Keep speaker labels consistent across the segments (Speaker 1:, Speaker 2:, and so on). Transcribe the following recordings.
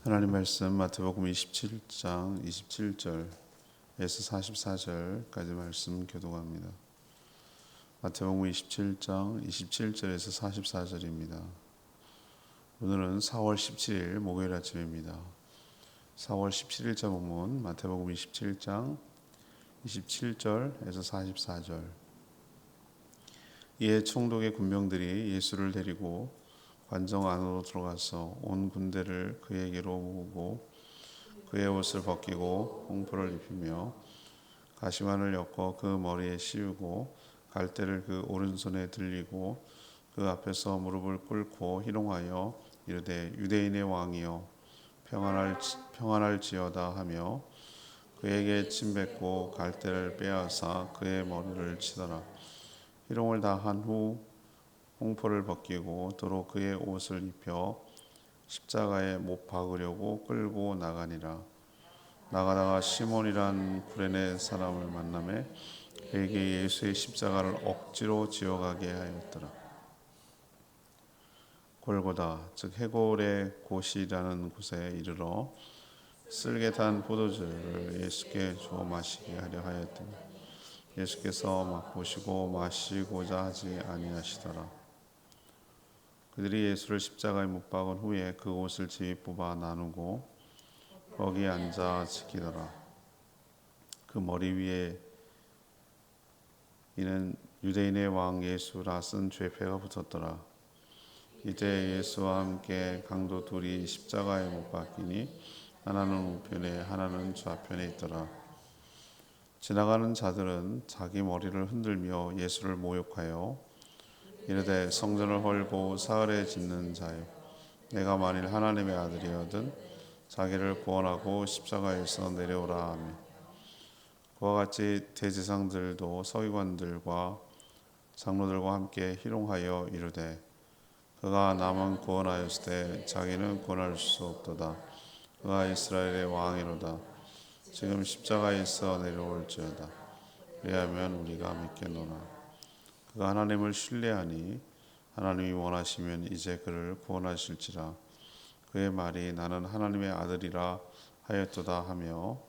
Speaker 1: 하나님 말씀 마태복음 27장 27절에서 44절까지 말씀 교독합니다. 마태복음 27장 27절에서 44절입니다. 오늘은 4월 17일 목요일 아침입니다. 4월 17일자 본문 마태복음 27장 27절에서 44절. 이에 총독의 군병들이 예수를 데리고 관정 안으로 들어가서 온 군대를 그에게로 모으고 그의 옷을 벗기고 홍포를 입히며 가시관을 엮어 그 머리에 씌우고 갈대를 그 오른손에 들리고 그 앞에서 무릎을 꿇고 희롱하여 이르되 유대인의 왕이여 평안할지어다 하며 그에게 침뱉고 갈대를 빼앗아 그의 머리를 치더라. 희롱을 다 한 후 홍포를 벗기고 도로 그의 옷을 입혀 십자가에 못 박으려고 끌고 나가니라. 나가다가 시몬이란 구레네 사람을 만나매 그에게 예수의 십자가를 억지로 지어가게 하였더라. 골고다 즉 해골의 곳이라는 곳에 이르러 쓸개 탄 포도주를 예수께 주어 마시게 하려 하였더니 예수께서 맛보시고 마시고자 하지 아니하시더라. 그들이 예수를 십자가에 못 박은 후에 그 옷을 제비 뽑아 나누고 거기에 앉아 지키더라. 그 머리 위에 이는 유대인의 왕 예수라 쓴 죄패가 붙었더라. 이제 예수와 함께 강도 둘이 십자가에 못 박히니 하나는 우편에 하나는 좌편에 있더라. 지나가는 자들은 자기 머리를 흔들며 예수를 모욕하여 이르되 성전을 헐고 사흘에 짓는 자여 내가 만일 하나님의 아들이거든 자기를 구원하고 십자가에서 내려오라 하며 그와 같이 대제사장들도 서기관들과 장로들과 함께 희롱하여 이르되 그가 남은 구원하였을 때 자기는 구원할 수 없도다. 그가 이스라엘의 왕이로다. 지금 십자가에서 내려올지어다. 그리하면 우리가 믿겠노라. 그가 하나님을 신뢰하니 하나님이 원하시면 이제 그를 구원하실지라. 그의 말이 나는 하나님의 아들이라 하였도다 하며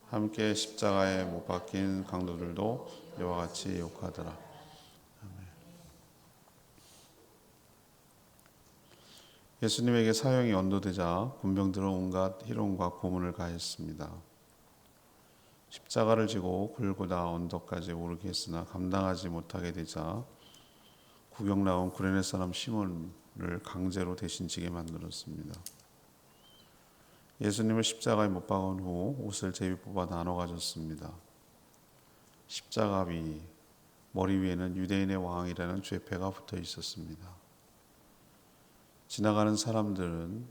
Speaker 1: 함께 십자가에 못 박힌 강도들도 이와 같이 욕하더라. 예수님에게 사형이 언도되자 군병들은 온갖 희롱과 고문을 가했습니다. 십자가를 지고 골고다 언덕까지 오르게 했으나 감당하지 못하게 되자 구경 나온 구레네 사람 시몬을 강제로 대신 지게 만들었습니다. 예수님을 십자가에 못 박은 후 옷을 제비 뽑아 나눠 가졌습니다. 십자가 위 머리 위에는 유대인의 왕이라는 죄패가 붙어 있었습니다. 지나가는 사람들은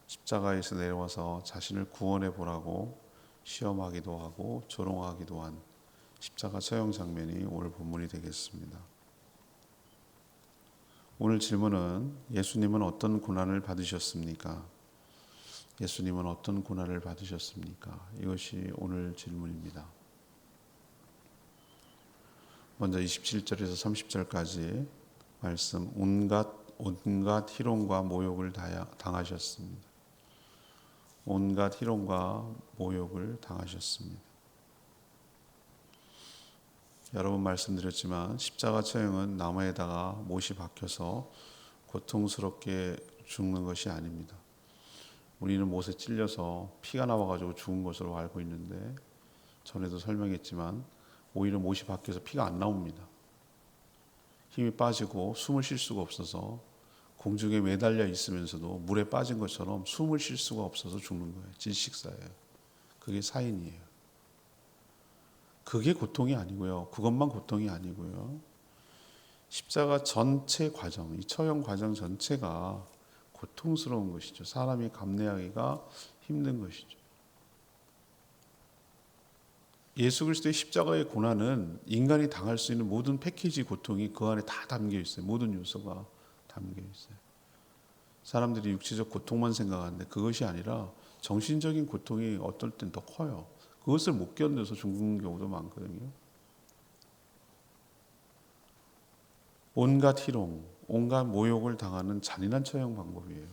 Speaker 1: 십자가에서 내려와서 자신을 구원해 보라고 시험하기도 하고 조롱하기도 한 십자가 처형 장면이 오늘 본문이 되겠습니다. 오늘 질문은 예수님은 어떤 고난을 받으셨습니까? 예수님은 어떤 고난을 받으셨습니까? 이것이 오늘 질문입니다. 먼저 27절에서 30절까지 말씀 온갖 희롱과 모욕을 당하셨습니다. 온갖 희롱과 모욕을 당하셨습니다. 여러 번 말씀드렸지만 십자가 처형은 나무에다가 못이 박혀서 고통스럽게 죽는 것이 아닙니다. 우리는 못에 찔려서 피가 나와가지고 죽은 것으로 알고 있는데 전에도 설명했지만 오히려 못이 박혀서 피가 안 나옵니다. 힘이 빠지고 숨을 쉴 수가 없어서 공중에 매달려 있으면서도 물에 빠진 것처럼 숨을 쉴 수가 없어서 죽는 거예요. 질식사예요. 그게 사인이에요. 그게 고통이 아니고요. 그것만 고통이 아니고요. 십자가 전체 과정, 이 처형 과정 전체가 고통스러운 것이죠. 사람이 감내하기가 힘든 것이죠. 예수 그리스도의 십자가의 고난은 인간이 당할 수 있는 모든 패키지 고통이 그 안에 다 담겨 있어요. 모든 요소가 담겨 있어요. 사람들이 육체적 고통만 생각하는데 그것이 아니라 정신적인 고통이 어떨 땐 더 커요. 그것을 못 견뎌서 죽는 경우도 많거든요. 온갖 희롱, 온갖 모욕을 당하는 잔인한 처형 방법이에요.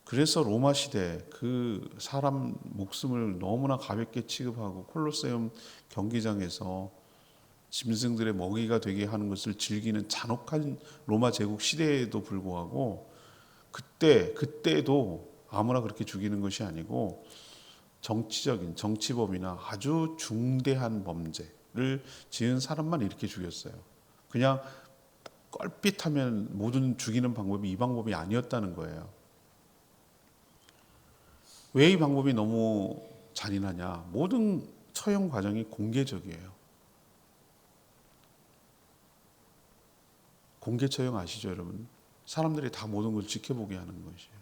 Speaker 1: 그래서 로마 시대 그 사람 목숨을 너무나 가볍게 취급하고 콜로세움 경기장에서 짐승들의 먹이가 되게 하는 것을 즐기는 잔혹한 로마 제국 시대에도 불구하고 그때도 아무나 그렇게 죽이는 것이 아니고 정치적인 정치범이나 아주 중대한 범죄를 지은 사람만 이렇게 죽였어요. 그냥 껄핏하면 모든 죽이는 방법이 이 방법이 아니었다는 거예요. 왜 이 방법이 너무 잔인하냐? 모든 처형 과정이 공개적이에요. 공개 처형 아시죠, 여러분? 사람들이 다 모든 걸 지켜보게 하는 것이에요.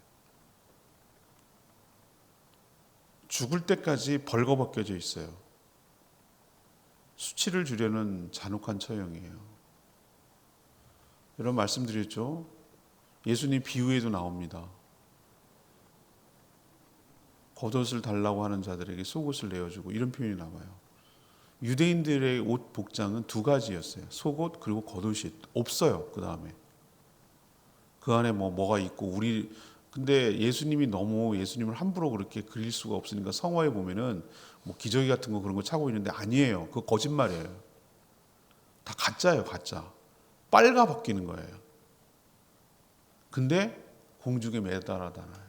Speaker 1: 죽을 때까지 벌거벗겨져 있어요. 수치를 주려는 잔혹한 처형이에요. 여러분 말씀드렸죠? 예수님 비유에도 나옵니다. 겉옷을 달라고 하는 자들에게 속옷을 내어주고 이런 표현이 나와요. 유대인들의 옷 복장은 두 가지였어요. 속옷 그리고 겉옷이 없어요. 그 다음에 그 안에 뭐가 있고 근데 예수님을 함부로 그렇게 그릴 수가 없으니까 성화에 보면은 뭐 기저귀 같은 거 그런 거 차고 있는데 아니에요. 그거 거짓말이에요. 다 가짜예요, 가짜. 빨가 벗기는 거예요. 근데 공중에 매달아 다녀요.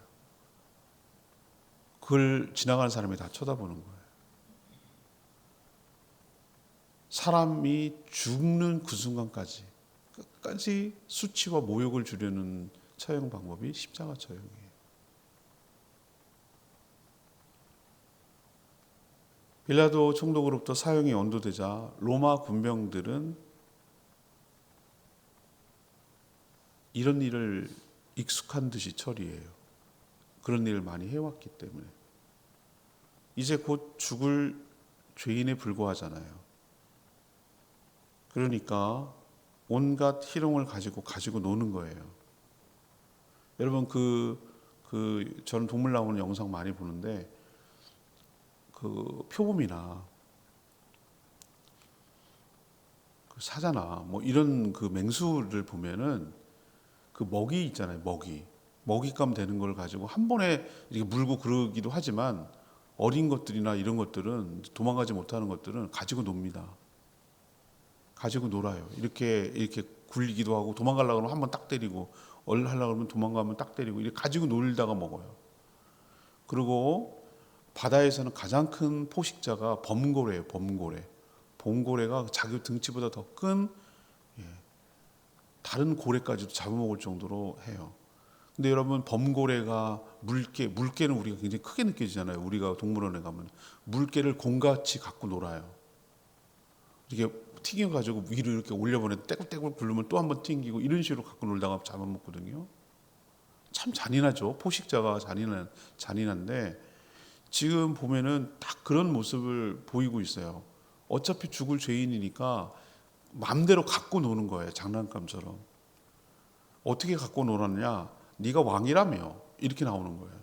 Speaker 1: 그걸 지나가는 사람이 다 쳐다보는 거예요. 사람이 죽는 그 순간까지 끝까지 수치와 모욕을 주려는 처형 방법이 십자가 처형이에요. 빌라도 총독으로부터 사형이 언도되자 로마 군병들은 이런 일을 익숙한 듯이 처리해요. 그런 일을 많이 해왔기 때문에 이제 곧 죽을 죄인에 불과하잖아요. 그러니까 온갖 희롱을 가지고 노는 거예요. 여러분 저는 동물 나오는 영상 많이 보는데 그 표범이나 그 사자나 뭐 이런 그 맹수를 보면은 그 먹이 있잖아요. 먹이감 되는 걸 가지고 한 번에 이렇게 물고 그러기도 하지만 어린 것들이나 이런 것들은 도망가지 못하는 것들은 가지고 놉니다. 가지고 놀아요. 이렇게 굴리기도 하고 도망가려고 하면 한 번 딱 때리고 하려고 그러면 도망가면 딱 때리고 이렇게 가지고 놀다가 먹어요. 그리고 바다에서는 가장 큰 포식자가 범고래예요. 범고래가 자기 등치보다 더 큰 다른 고래까지도 잡아먹을 정도로 해요. 근데 여러분 범고래가 물개는 우리가 굉장히 크게 느껴지잖아요. 우리가 동물원에 가면 물개를 곰같이 갖고 놀아요. 이렇게 튀겨가지고 위로 이렇게 올려보내 떼굴떼굴 굴르면 또 한번 튕기고 이런 식으로 갖고 놀다가 잡아먹거든요. 참 잔인하죠. 포식자가 잔인한데 지금 보면은 딱 그런 모습을 보이고 있어요. 어차피 죽을 죄인이니까 마음대로 갖고 노는 거예요. 장난감처럼. 어떻게 갖고 놀았냐? 네가 왕이라며 이렇게 나오는 거예요.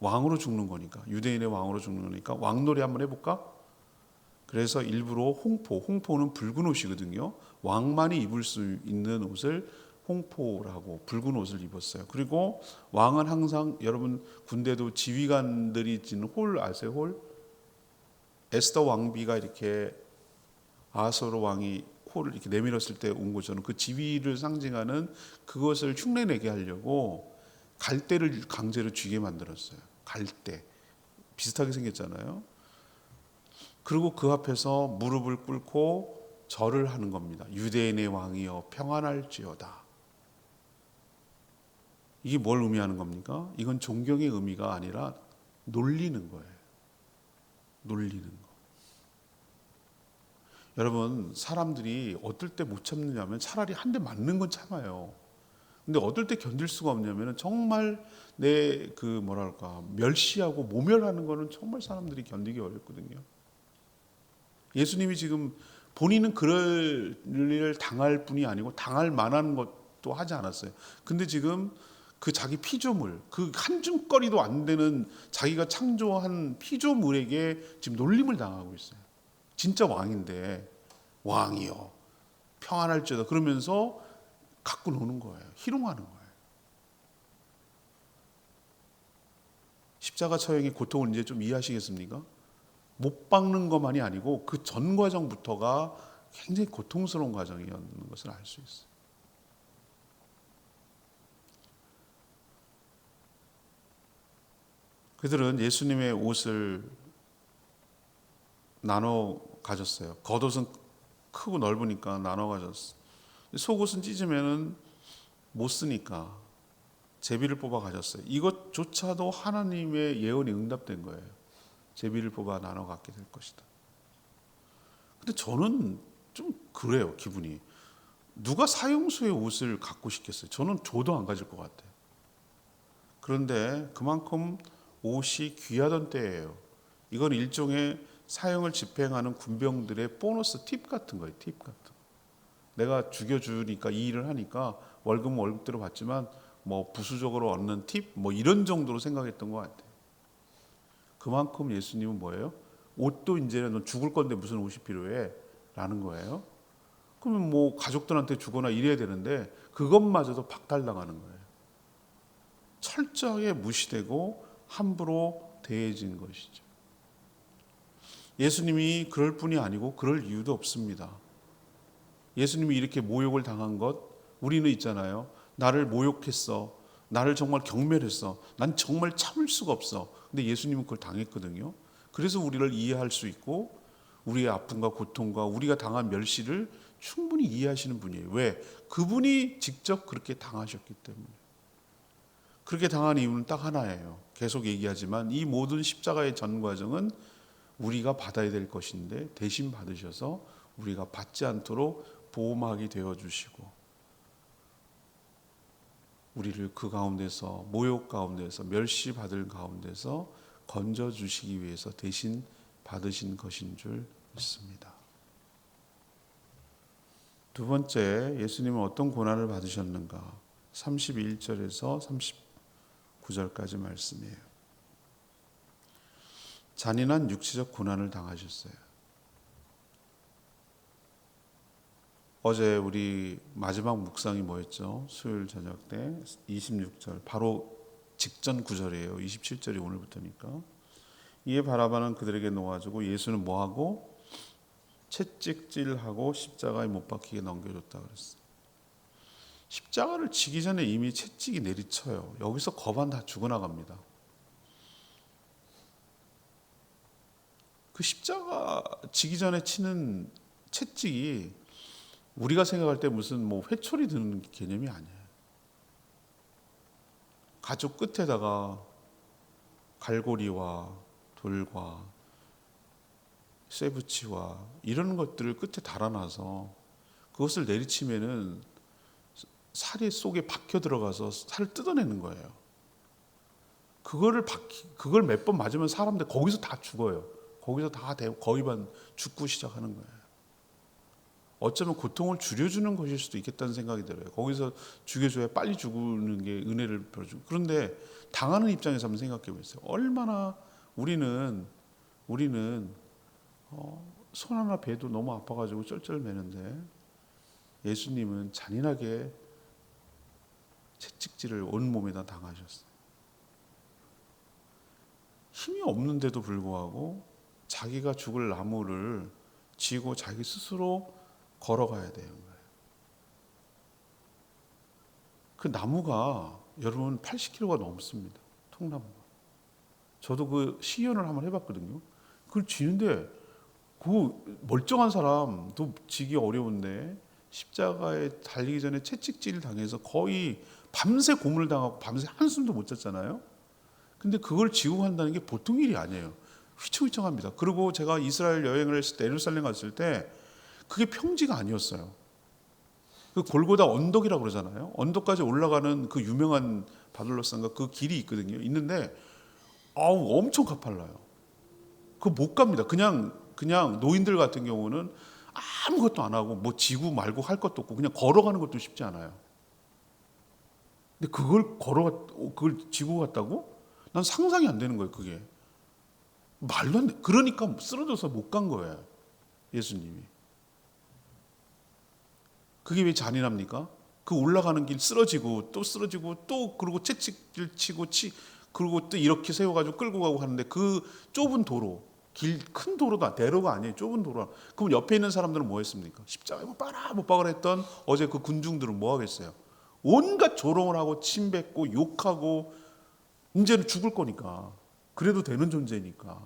Speaker 1: 왕으로 죽는 거니까. 유대인의 왕으로 죽는 거니까 왕놀이 한번 해볼까? 그래서 일부러 홍포는 붉은 옷이거든요. 왕만이 입을 수 있는 옷을 홍포라고 붉은 옷을 입었어요. 그리고 왕은 항상 여러분 군대도 지휘관들이 지는 홀 아세요? 홀? 에스더 왕비가 이렇게 아하스웨로 왕이 홀을 이렇게 내밀었을 때 온 것처럼 그 지위를 상징하는 그것을 흉내내게 하려고 갈대를 강제로 쥐게 만들었어요. 갈대 비슷하게 생겼잖아요. 그리고 그 앞에서 무릎을 꿇고 절을 하는 겁니다. 유대인의 왕이여 평안할지어다. 이게 뭘 의미하는 겁니까? 이건 존경의 의미가 아니라 놀리는 거예요. 놀리는 거. 여러분 사람들이 어떨 때 못 참느냐면 차라리 한 대 맞는 건 참아요. 근데 어떨 때 견딜 수가 없냐면 정말 내 멸시하고 모멸하는 거는 정말 사람들이 견디기 어렵거든요. 예수님이 지금 본인은 그럴 일을 당할 뿐이 아니고 당할 만한 것도 하지 않았어요. 근데 지금 그 자기 피조물, 그 한 줌거리도 안 되는 자기가 창조한 피조물에게 지금 놀림을 당하고 있어요. 진짜 왕인데 왕이요 평안할지어다 그러면서 갖고 노는 거예요. 희롱하는 거예요. 십자가 처형의 고통을 이제 좀 이해하시겠습니까? 못 박는 것만이 아니고 그 전 과정부터가 굉장히 고통스러운 과정이었는 것을 알 수 있어요. 그들은 예수님의 옷을 나눠 가졌어요. 겉옷은 크고 넓으니까 나눠 가졌어요. 속옷은 찢으면은 못 쓰니까 제비를 뽑아 가졌어요. 이것조차도 하나님의 예언이 응답된 거예요. 제비를 뽑아 나눠 갖게 될 것이다. 근데 저는 좀 그래요, 기분이. 누가 사형수의 옷을 갖고 싶겠어요? 저는 줘도 안 가질 것 같아요. 그런데 그만큼 옷이 귀하던 때예요. 이건 일종의 사형을 집행하는 군병들의 보너스 팁 같은 거예요. 팁 같은 거. 내가 죽여주니까 이 일을 하니까 월급은 월급대로 받지만 뭐 부수적으로 얻는 팁 뭐 이런 정도로 생각했던 것 같아요. 그만큼 예수님은 뭐예요? 옷도 이제는 너 죽을 건데 무슨 옷이 필요해? 라는 거예요. 그러면 뭐 가족들한테 주거나 이래야 되는데 그것마저도 박탈당하는 거예요. 철저하게 무시되고 함부로 대해진 것이죠. 예수님이 그럴 뿐이 아니고 그럴 이유도 없습니다. 예수님이 이렇게 모욕을 당한 것 우리는 있잖아요. 나를 모욕했어. 나를 정말 경멸했어. 난 정말 참을 수가 없어. 근데 예수님은 그걸 당했거든요. 그래서 우리를 이해할 수 있고 우리의 아픔과 고통과 우리가 당한 멸시를 충분히 이해하시는 분이에요. 왜? 그분이 직접 그렇게 당하셨기 때문에. 그렇게 당한 이유는 딱 하나예요. 계속 얘기하지만 이 모든 십자가의 전 과정은 우리가 받아야 될 것인데 대신 받으셔서 우리가 받지 않도록 보호막이 되어주시고 우리를 그 가운데서 모욕 가운데서 멸시받을 가운데서 건져주시기 위해서 대신 받으신 것인 줄 믿습니다. 두 번째, 예수님은 어떤 고난을 받으셨는가? 31절에서 39절까지 말씀이에요. 잔인한 육체적 고난을 당하셨어요. 어제 우리 마지막 묵상이 뭐였죠? 수요일 저녁 때 26절 바로 직전 구절이에요. 27절이 오늘부터니까. 이에 바라바는 그들에게 놓아주고 예수는 뭐하고? 채찍질하고 십자가에 못 박히게 넘겨줬다 그랬어요. 십자가를 지기 전에 이미 채찍이 내리쳐요. 여기서 거반 다 죽어나갑니다. 그 십자가 지기 전에 치는 채찍이 우리가 생각할 때 무슨 뭐 회초리 드는 개념이 아니에요. 가죽 끝에다가 갈고리와 돌과 쇠붙이와 이런 것들을 끝에 달아놔서 그것을 내리치면은 살이 속에 박혀 들어가서 살을 뜯어내는 거예요. 그걸 몇 번 맞으면 사람들 거기서 다 죽어요. 거기서 다 거의 반 죽고 시작하는 거예요. 어쩌면 고통을 줄여주는 것일 수도 있겠다는 생각이 들어요. 거기서 죽여줘야 빨리 죽는 게 은혜를 베풀어주고. 그런데 당하는 입장에서 한번 생각해 보세요. 얼마나 우리는 손 하나 베도 너무 아파가지고 쩔쩔매는데 예수님은 잔인하게 채찍질을 온몸에다 당하셨어요. 힘이 없는데도 불구하고 자기가 죽을 나무를 쥐고 자기 스스로 걸어가야 되는 거예요. 그 나무가 여러분 80kg가 넘습니다. 통나무가. 저도 그 시연을 한번 해봤거든요. 그걸 쥐는데 그 멀쩡한 사람도 지기 어려운데 십자가에 달리기 전에 채찍질 당해서 거의 밤새 고문을 당하고 밤새 한숨도 못 잤잖아요. 근데 그걸 지고 간다는 게 보통 일이 아니에요. 휘청휘청합니다. 그리고 제가 이스라엘 여행을 했을 때 예루살렘 갔을 때 그게 평지가 아니었어요. 그 골고다 언덕이라고 그러잖아요. 언덕까지 올라가는 그 유명한 바들로산가 그 길이 있거든요. 있는데 엄청 가팔라요. 그거 못 갑니다. 그냥 노인들 같은 경우는 아무것도 안 하고 뭐 지구 말고 할 것도 없고 그냥 걸어가는 것도 쉽지 않아요. 근데 그걸 지고 갔다고? 난 상상이 안 되는 거예요. 그게 말도 안 돼. 그러니까 쓰러져서 못 간 거예요. 예수님이. 그게 왜 잔인합니까? 그 올라가는 길 쓰러지고 또 그리고 채찍질 치고 그리고 또 이렇게 세워가지고 끌고 가고 하는데 그 좁은 도로, 큰 도로도 대로가 아니에요. 좁은 도로. 그럼 옆에 있는 사람들은 뭐 했습니까? 십자가에 못 박아라 못 박아라 했던 어제 그 군중들은 뭐 하겠어요? 온갖 조롱을 하고 침뱉고 욕하고 이제는 죽을 거니까 그래도 되는 존재니까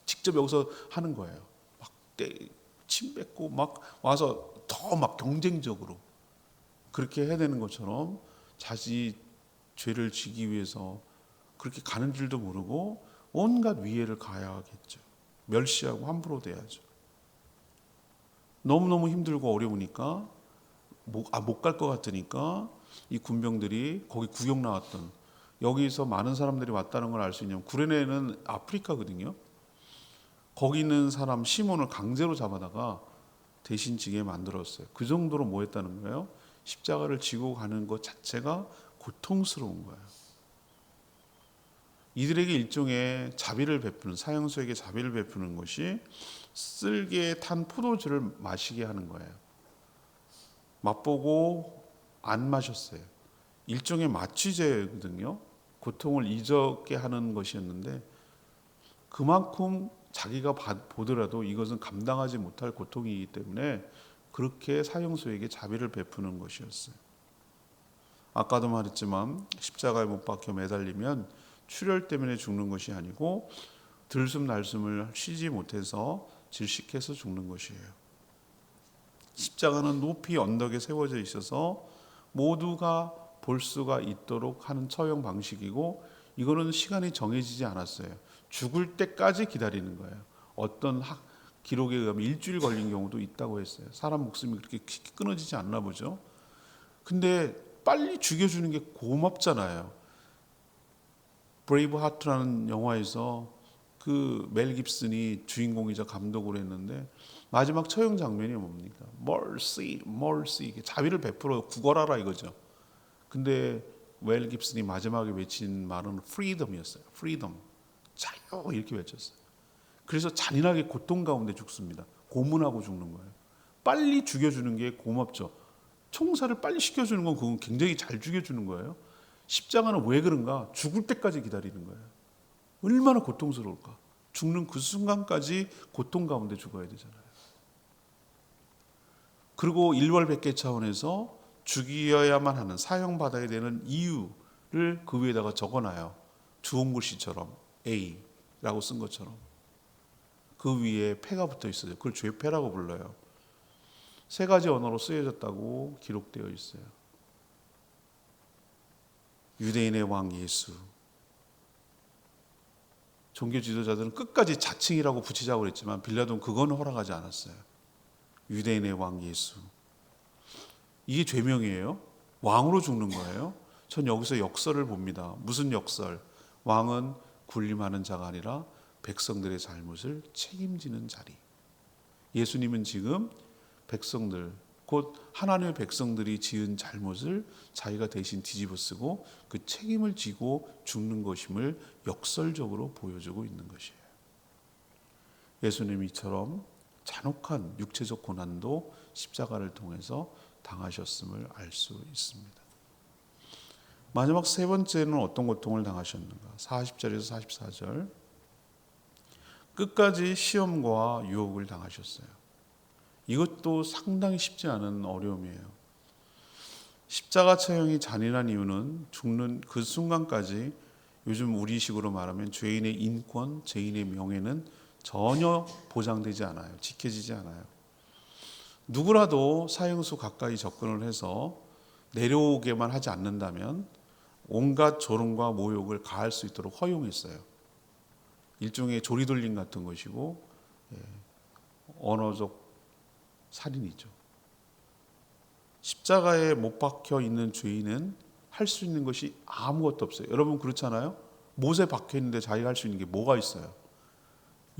Speaker 1: 직접 여기서 하는 거예요. 막 침뱉고 막 와서 더 막 경쟁적으로 그렇게 해야 되는 것처럼 자기 죄를 지기 위해서 그렇게 가는 줄도 모르고 온갖 위해를 가야겠죠. 멸시하고 함부로 대야죠. 너무너무 힘들고 어려우니까 못 갈 것 같으니까 이 군병들이 거기 구경 나왔던 여기서 많은 사람들이 왔다는 걸 알 수 있냐면 구레네는 아프리카거든요. 거기 있는 사람 시몬을 강제로 잡아다가 대신 지게 만들었어요. 그 정도로 뭐 했다는 거예요? 십자가를 지고 가는 것 자체가 고통스러운 거예요. 이들에게 일종의 자비를 베푸는, 사형수에게 자비를 베푸는 것이 쓸개에 탄 포도주를 마시게 하는 거예요. 맛보고 안 마셨어요. 일종의 마취제거든요. 고통을 잊게 하는 것이었는데 그만큼 자기가 보더라도 이것은 감당하지 못할 고통이기 때문에 그렇게 사형수에게 자비를 베푸는 것이었어요. 아까도 말했지만 십자가에 못 박혀 매달리면 출혈 때문에 죽는 것이 아니고 들숨 날숨을 쉬지 못해서 질식해서 죽는 것이에요. 십자가는 높이 언덕에 세워져 있어서 모두가 볼 수가 있도록 하는 처형 방식이고 이거는 시간이 정해지지 않았어요. 죽을 때까지 기다리는 거예요. 어떤 기록에 의하면 일주일 걸린 경우도 있다고 했어요. 사람 목숨이 그렇게 끊어지지 않나 보죠. 근데 빨리 죽여주는 게 고맙잖아요. 브레이브 하트라는 영화에서 그 멜 깁슨이 주인공이자 감독으로 했는데 마지막 처형 장면이 뭡니까? mercy, mercy. 자비를 베풀어 구걸하라 이거죠. 근데 멜 깁슨이 마지막에 외친 말은 freedom이었어요. freedom. 자유 이렇게 외쳤어요. 그래서 잔인하게 고통 가운데 죽습니다. 고문하고 죽는 거예요. 빨리 죽여주는 게 고맙죠. 총살을 빨리 시켜주는 건 그건 굉장히 잘 죽여주는 거예요. 십자가는 왜 그런가? 죽을 때까지 기다리는 거예요. 얼마나 고통스러울까? 죽는 그 순간까지 고통 가운데 죽어야 되잖아요. 그리고 일월백계 차원에서 죽여야만 하는 사형받아야 되는 이유를 그 위에다가 적어놔요. 주홍 글씨처럼 A라고 쓴 것처럼 그 위에 패가 붙어 있어요. 그걸 죄패라고 불러요. 세 가지 언어로 쓰여졌다고 기록되어 있어요. 유대인의 왕 예수. 종교 지도자들은 끝까지 자칭이라고 붙이자고 그랬지만 빌라도는 그건 허락하지 않았어요. 유대인의 왕 예수. 이게 죄명이에요. 왕으로 죽는 거예요. 전 여기서 역설을 봅니다. 무슨 역설? 왕은 군림하는 자가 아니라 백성들의 잘못을 책임지는 자리. 예수님은 지금 백성들, 곧 하나님의 백성들이 지은 잘못을 자기가 대신 뒤집어쓰고 그 책임을 지고 죽는 것임을 역설적으로 보여주고 있는 것이에요. 예수님이 이처럼 잔혹한 육체적 고난도 십자가를 통해서 당하셨음을 알 수 있습니다. 마지막 세 번째는 어떤 고통을 당하셨는가? 40절에서 44절. 끝까지 시험과 유혹을 당하셨어요. 이것도 상당히 쉽지 않은 어려움이에요. 십자가 처형이 잔인한 이유는 죽는 그 순간까지 요즘 우리식으로 말하면 죄인의 인권, 죄인의 명예는 전혀 보장되지 않아요. 지켜지지 않아요. 누구라도 사형수 가까이 접근을 해서 내려오게만 하지 않는다면 온갖 조롱과 모욕을 가할 수 있도록 허용했어요. 일종의 조리돌림 같은 것이고 언어적 살인이죠. 십자가에 못 박혀 있는 죄인은 할 수 있는 것이 아무것도 없어요. 여러분 그렇잖아요. 못에 박혀 있는데 자기가 할 수 있는 게 뭐가 있어요?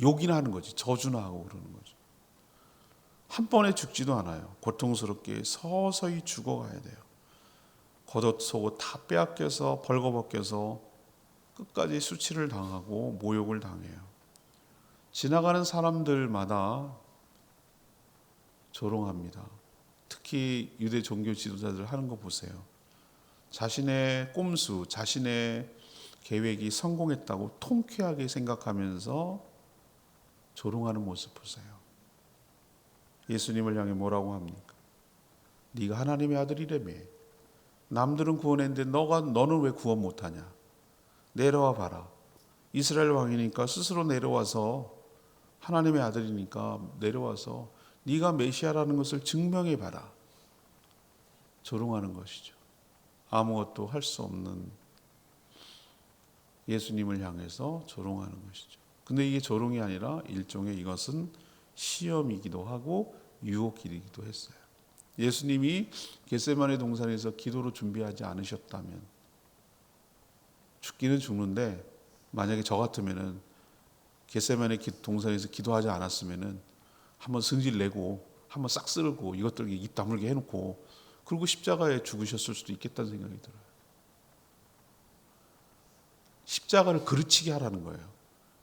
Speaker 1: 욕이나 하는 거지. 저주나 하고 그러는 거죠. 한 번에 죽지도 않아요. 고통스럽게 서서히 죽어가야 돼요. 겉옷속옷 다 빼앗겨서 벌거벗겨서 끝까지 수치를 당하고 모욕을 당해요. 지나가는 사람들마다 조롱합니다. 특히 유대 종교 지도자들 하는 거 보세요. 자신의 꼼수, 자신의 계획이 성공했다고 통쾌하게 생각하면서 조롱하는 모습 보세요. 예수님을 향해 뭐라고 합니까? 네가 하나님의 아들이라며. 남들은 구원했는데 너는 왜 구원 못하냐? 내려와 봐라. 이스라엘 왕이니까 스스로 내려와서, 하나님의 아들이니까 내려와서 네가 메시아라는 것을 증명해 봐라. 조롱하는 것이죠. 아무것도 할 수 없는 예수님을 향해서 조롱하는 것이죠. 근데 이게 조롱이 아니라 일종의 이것은 시험이기도 하고 유혹이기도 했어요. 예수님이 겟세마네 동산에서 기도로 준비하지 않으셨다면, 죽기는 죽는데 만약에 저 같으면은 겟세마네 동산에서 기도하지 않았으면은 한번 승질 내고 한번 싹 쓸고 이것들 입 다물게 해놓고 그리고 십자가에 죽으셨을 수도 있겠다는 생각이 들어요. 십자가를 그르치게 하라는 거예요.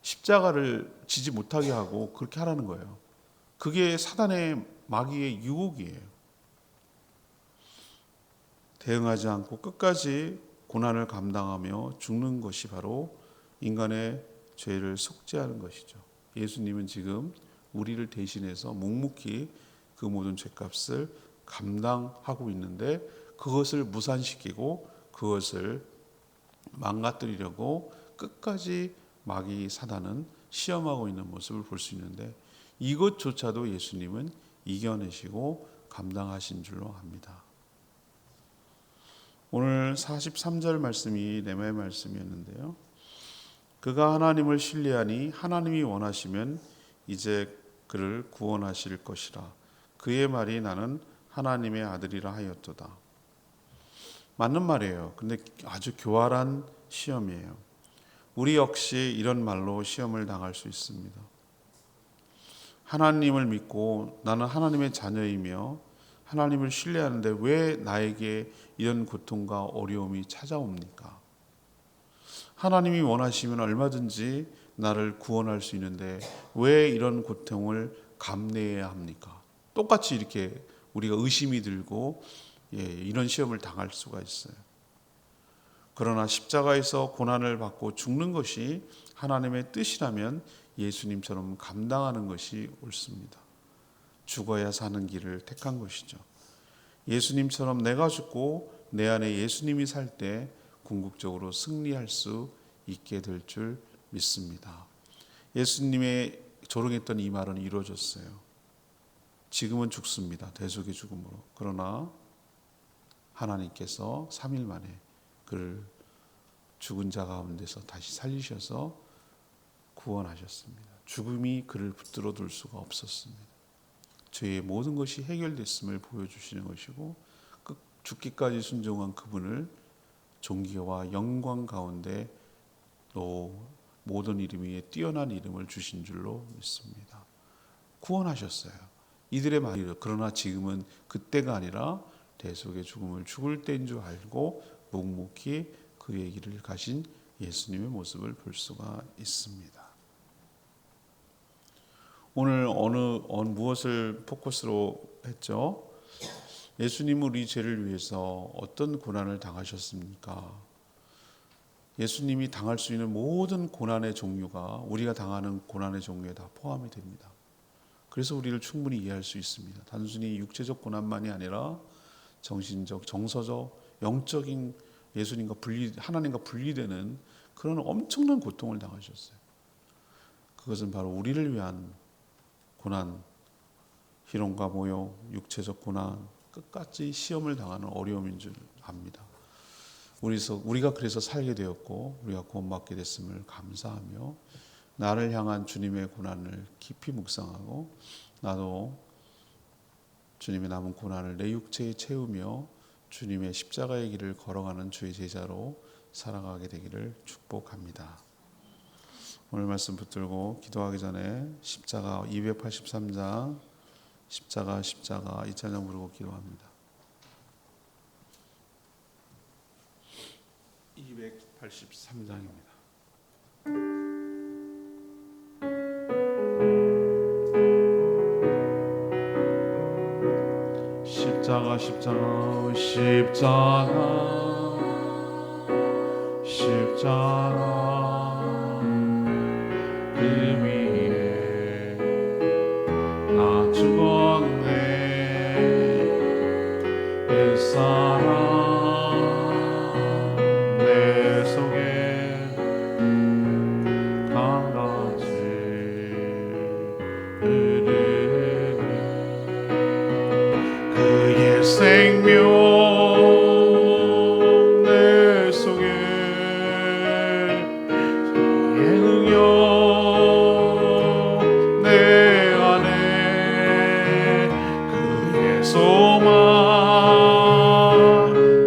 Speaker 1: 십자가를 지지 못하게 하고 그렇게 하라는 거예요. 그게 사단의 마귀의 유혹이에요. 대응하지 않고 끝까지 고난을 감당하며 죽는 것이 바로 인간의 죄를 속죄하는 것이죠. 예수님은 지금 우리를 대신해서 묵묵히 그 모든 죄값을 감당하고 있는데, 그것을 무산시키고 그것을 망가뜨리려고 끝까지 마귀 사단은 시험하고 있는 모습을 볼 수 있는데, 이것조차도 예수님은 이겨내시고 감당하신 줄로 압니다. 오늘 43절 말씀이 레마의 말씀이었는데요. 그가 하나님을 신뢰하니 하나님이 원하시면 이제 그를 구원하실 것이라. 그의 말이 나는 하나님의 아들이라 하였도다. 맞는 말이에요. 근데 아주 교활한 시험이에요. 우리 역시 이런 말로 시험을 당할 수 있습니다. 하나님을 믿고 나는 하나님의 자녀이며 하나님을 신뢰하는데 왜 나에게 이런 고통과 어려움이 찾아옵니까? 하나님이 원하시면 얼마든지 나를 구원할 수 있는데 왜 이런 고통을 감내해야 합니까? 똑같이 이렇게 우리가 의심이 들고 이런 시험을 당할 수가 있어요. 그러나 십자가에서 고난을 받고 죽는 것이 하나님의 뜻이라면 예수님처럼 감당하는 것이 옳습니다. 죽어야 사는 길을 택한 것이죠. 예수님처럼 내가 죽고 내 안에 예수님이 살 때 궁극적으로 승리할 수 있게 될 줄 믿습니다. 예수님의 조롱했던 이 말은 이루어졌어요. 지금은 죽습니다. 대속의 죽음으로. 그러나 하나님께서 3일 만에 그를 죽은 자 가운데서 다시 살리셔서 구원하셨습니다. 죽음이 그를 붙들어 둘 수가 없었습니다. 죄의 모든 것이 해결됐음을 보여주시는 것이고, 죽기까지 순종한 그분을 존귀와 영광 가운데 또 모든 이름 위에 뛰어난 이름을 주신 줄로 믿습니다. 구원하셨어요. 이들의 말이요. 그러나 지금은 그때가 아니라 대속의 죽음을 죽을 때인 줄 알고 묵묵히 그의 길을 가신 예수님의 모습을 볼 수가 있습니다. 오늘 무엇을 포커스로 했죠? 예수님은 우리 죄를 위해서 어떤 고난을 당하셨습니까? 예수님이 당할 수 있는 모든 고난의 종류가 우리가 당하는 고난의 종류에 다 포함이 됩니다. 그래서 우리를 충분히 이해할 수 있습니다. 단순히 육체적 고난만이 아니라 정신적, 정서적, 영적인 하나님과 분리되는 그런 엄청난 고통을 당하셨어요. 그것은 바로 우리를 위한 고난, 희롱과 모욕, 육체적 고난, 끝까지 시험을 당하는 어려움인 줄 압니다. 우리가 그래서 살게 되었고 우리가 구원받게 됐음을 감사하며 나를 향한 주님의 고난을 깊이 묵상하고 나도 주님의 남은 고난을 내 육체에 채우며 주님의 십자가의 길을 걸어가는 주의 제자로 살아가게 되기를 축복합니다. 오늘 말씀 붙들고 기도하기 전에 십자가 283장 십자가 이 찬양 부르고 기도합니다. 283장입니다. 십자가 십자가 그 위에 나 죽었네. 옛사람 내 속에 강같이 흐르는 그의 생명 내 속에 그의 능력 내 안에 그의 소망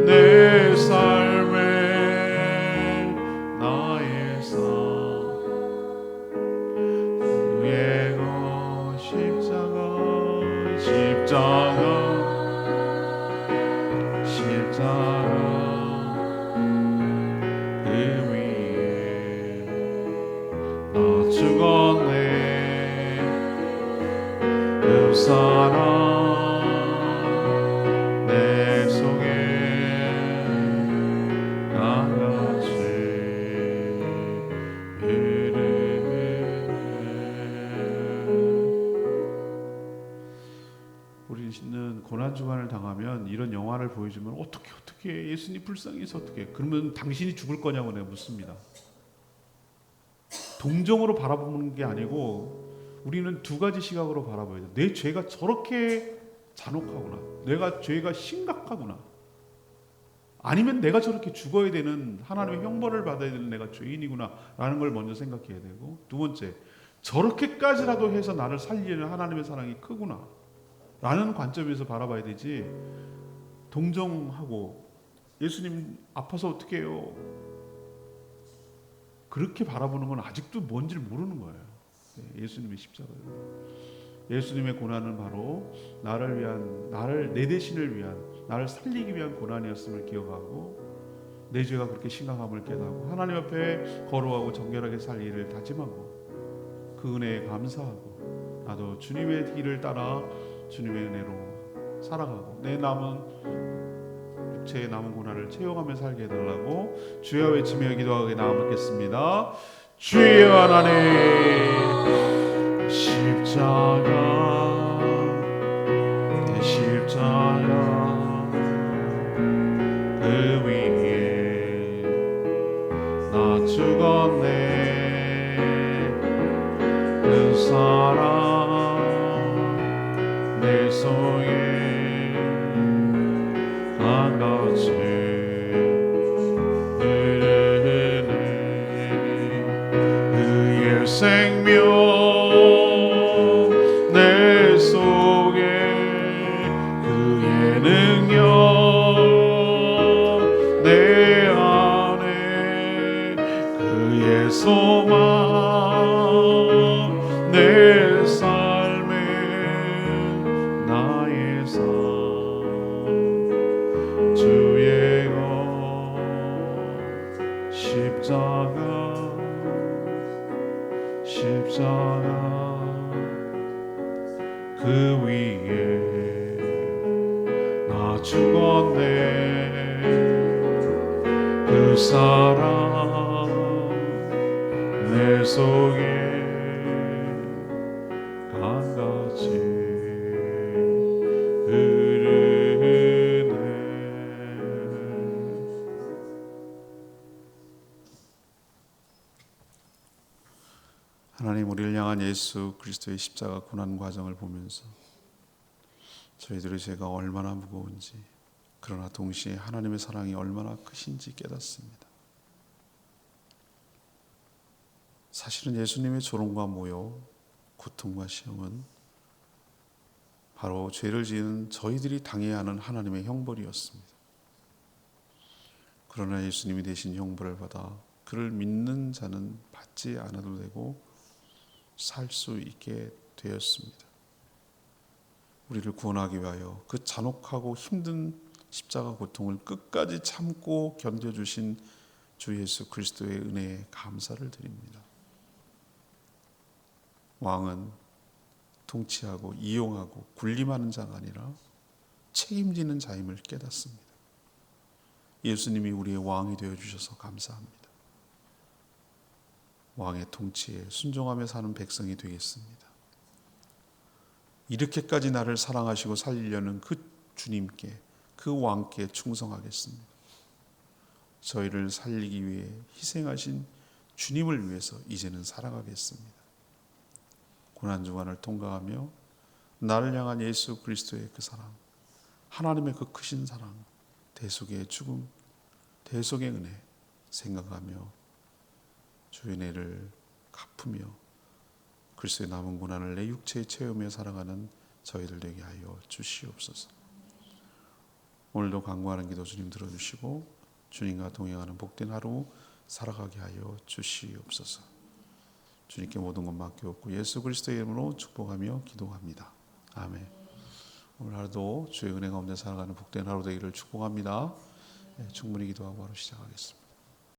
Speaker 1: 내 삶에 나의 삶 그의 것 십자가 그 위에 나 죽었네. 그 사랑 내 속에 강같이 흐르네. 우리는 고난주간을 당하면 이런 영화를 보여주면 어떻게 예수님 불쌍해서 어떻게, 그러면 당신이 죽을 거냐고 내가 묻습니다. 동정으로 바라보는 게 아니고 우리는 두 가지 시각으로 바라봐야 돼. 내 죄가 저렇게 잔혹하구나, 내가 죄가 심각하구나, 아니면 내가 저렇게 죽어야 되는, 하나님의 형벌을 받아야 되는 내가 죄인이구나 라는 걸 먼저 생각해야 되고, 두 번째, 저렇게까지라도 해서 나를 살리는 하나님의 사랑이 크구나 라는 관점에서 바라봐야 되지, 동정하고 예수님 아파서 어떻게 해요 그렇게 바라보는 건 아직도 뭔지를 모르는 거예요. 예수님의 십자가예요. 예수님의 고난은 바로 나를 위한, 내 대신을 위한, 나를 살리기 위한 고난이었음을 기억하고, 내 죄가 그렇게 심각함을 깨닫고 하나님 앞에 거룩하고 정결하게 살 일을 다짐하고, 그 은혜에 감사하고, 나도 주님의 길을 따라 주님의 은혜로 살아가고 내 남은 육체의 남은 고난을 채워가며 살게 해달라고 주여 외치며 기도하게 나아가겠습니다. 주여 하나님, 십자가 내 십자가 그 위에 나 죽었네. 그 사랑 내 속에 강같이 흐르네. 그의 생명 내 속에 그의 능력 내 안에 그의 소망 내 삶에 나의 삶 주의 것 십자가 그 위에 나 죽었네. 그 사랑 내 속에 강같이 흐르네. 하나님, 우리를 향한 예수 그리스도의 십자가 고난 과정을 보면서 저희들의 죄가 얼마나 무거운지, 그러나 동시에 하나님의 사랑이 얼마나 크신지 깨닫습니다. 사실은 예수님의 조롱과 모욕, 고통과 시험은 바로 죄를 지은 저희들이 당해야 하는 하나님의 형벌이었습니다. 그러나 예수님이 대신 형벌을 받아 그를 믿는 자는 받지 않아도 되고 살 수 있게 되었습니다. 우리를 구원하기 위하여 그 잔혹하고 힘든 십자가 고통을 끝까지 참고 견뎌주신 주 예수 그리스도의 은혜에 감사를 드립니다. 왕은 통치하고 이용하고 군림하는 자가 아니라 책임지는 자임을 깨닫습니다. 예수님이 우리의 왕이 되어주셔서 감사합니다. 왕의 통치에 순종하며 사는 백성이 되겠습니다. 이렇게까지 나를 사랑하시고 살리려는 그 주님께, 그 왕께 충성하겠습니다. 저희를 살리기 위해 희생하신 주님을 위해서 이제는 살아가겠습니다. 고난주간을 통과하며 나를 향한 예수 그리스도의 그 사랑, 하나님의 그 크신 사랑, 대속의 죽음, 대속의 은혜 생각하며 주의 은혜를 갚으며 그리스도의 남은 고난을 내 육체에 채우며 살아가는 저희들 되게 하여 주시옵소서. 오늘도 간구하는 기도 주님 들어주시고 주님과 동행하는 복된 하루 살아가게 하여 주시옵소서. 주님께 모든 것 맡겨놓고 예수 그리스도의 이름으로 축복하며 기도합니다. 아멘. 오늘 하루도 주의 은혜 가운데 살아가는 복된 하루 되기를 축복합니다. 충분히 기도하고 하루 시작하겠습니다.